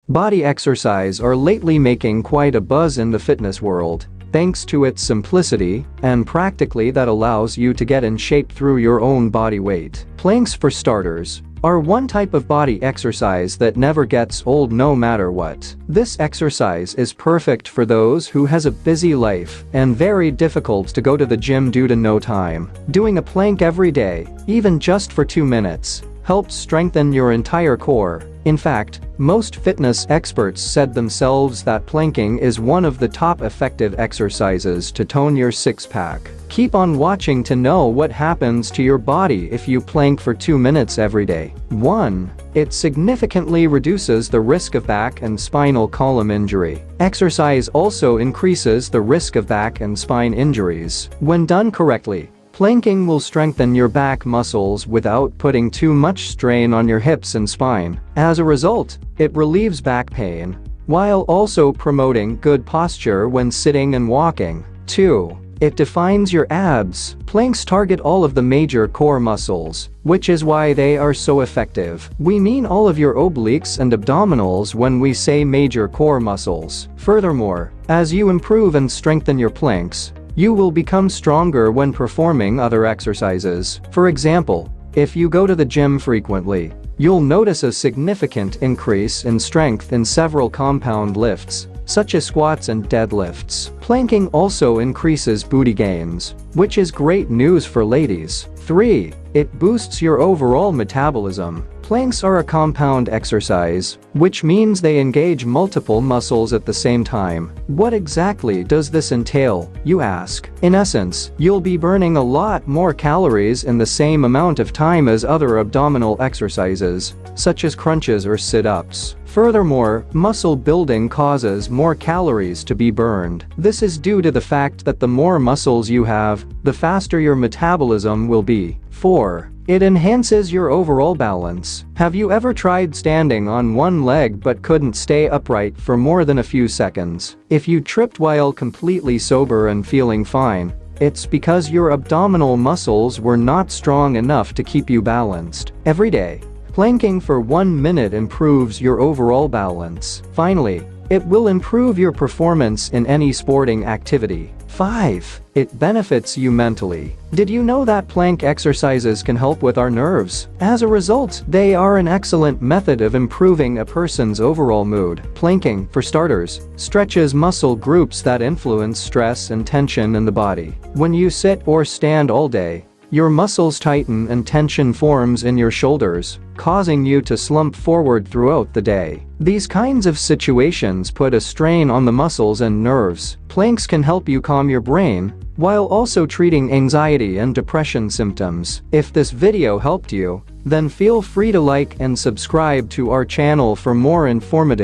Body exercise are lately making quite a buzz in the fitness world, thanks to its simplicity and practically that allows you to get in shape through your own body weight. Planks, for starters, are one type of body exercise that never gets old no matter what. This exercise is perfect for those who has a busy life and very difficult to go to the gym due to no time. Doing a plank every day, even just for 2 minutes, helps strengthen your entire core. In fact, most fitness experts said themselves that planking is one of the top effective exercises to tone your six-pack. Keep on watching to know what happens to your body if you plank for 2 minutes every day. 1. It significantly reduces the risk of back and spinal column injury. Exercise also increases the risk of back and spine injuries. When done correctly, planking will strengthen your back muscles without putting too much strain on your hips and spine. As a result, it relieves back pain, while also promoting good posture when sitting and walking. 2. It defines your abs. Planks target all of the major core muscles, which is why they are so effective. We mean all of your obliques and abdominals when we say major core muscles. Furthermore, as you improve and strengthen your planks, you will become stronger when performing other exercises. For example, if you go to the gym frequently, you'll notice a significant increase in strength in several compound lifts, such as squats and deadlifts. Planking also increases booty gains, which is great news for ladies. 3. It boosts your overall metabolism. Planks are a compound exercise, which means they engage multiple muscles at the same time. What exactly does this entail, you ask? In essence, you'll be burning a lot more calories in the same amount of time as other abdominal exercises, such as crunches or sit-ups. Furthermore, muscle building causes more calories to be burned. This is due to the fact that the more muscles you have, the faster your metabolism will be. 4. It enhances your overall balance. Have you ever tried standing on one leg but couldn't stay upright for more than a few seconds? If you tripped while completely sober and feeling fine, it's because your abdominal muscles were not strong enough to keep you balanced. Every day, planking for 1 minute improves your overall balance. Finally, it will improve your performance in any sporting activity. 5. It benefits you mentally. Did you know that plank exercises can help with our nerves? As a result, they are an excellent method of improving a person's overall mood. Planking, for starters, stretches muscle groups that influence stress and tension in the body. When you sit or stand all day, your muscles tighten and tension forms in your shoulders, causing you to slump forward throughout the day. These kinds of situations put a strain on the muscles and nerves. Planks can help you calm your brain, while also treating anxiety and depression symptoms. If this video helped you, then feel free to like and subscribe to our channel for more informative